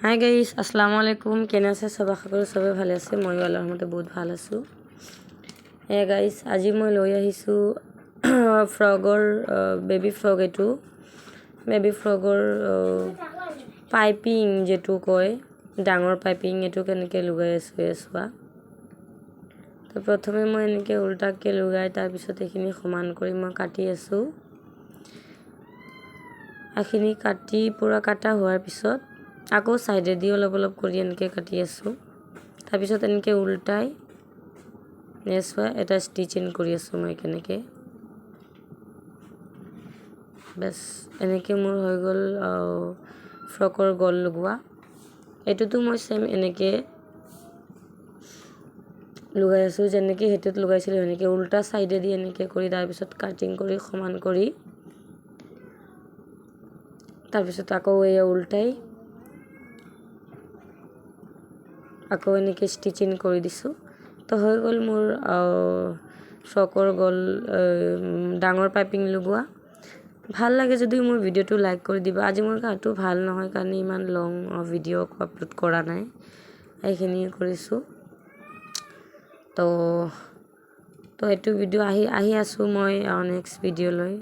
Hi guys, আসসালামু আলাইকুম। কেনে আছে সব? আশা কৰোঁ চবে ভালে আছে। ময়ো আল্লাহৰ মতে বহুত ভাল আছোঁ। গাইজ, আজি মই লৈ আহিছোঁ ফ্ৰগৰ বেবী ফ্ৰগ। এইটো বেবী ফ্ৰগৰ পাইপিং যিটো কয়, ডাঙৰ পাইপিং, এইটো কেনেকৈ লগাই আছোঁ চোৱা। তো প্ৰথমে মই এনেকৈ উল্টাকৈ লগাই তাৰপিছত এইখিনি সমান কৰি মই কাটি আছোঁ। এইখিনি কাটি পূৰা কাটা হোৱাৰ পিছত আকৌ চাইডেদি অলপ অলপ কৰি এনেকৈ কাটি আছোঁ। তাৰপিছত এনেকৈ উল্টাই চোৱা এটা ষ্টিচিং কৰি আছোঁ মই কেনেকৈ। বাছ এনেকৈ মোৰ হৈ গ'ল ফ্ৰকৰ গল লগোৱা। এইটোতো মই চেম এনেকৈ লগাই আছোঁ, যেনেকৈ সেইটোত লগাইছিলোঁ সেনেকৈ উল্টা চাইডেদি এনেকৈ কৰি তাৰপিছত কাটিং কৰি সমান কৰি তাৰপিছত আকৌ এয়া উল্টাই আকৌ এনেকৈ ষ্টিচিং কৰি দিছোঁ। তো হৈ গ'ল মোৰ ফ্ৰকৰ গল ডাঙৰ পাইপিং লগোৱা। ভাল লাগে যদি মোৰ ভিডিঅ'টো লাইক কৰি দিবা। আজি মোৰ গাটো ভাল নহয় কাৰণে ইমান লং ভিডিঅ' আপলোড কৰা নাই, এইখিনিয়ে কৰিছোঁ। তো এইটো ভিডিঅ' আহি আছোঁ মই নেক্সট ভিডিঅ'লৈ।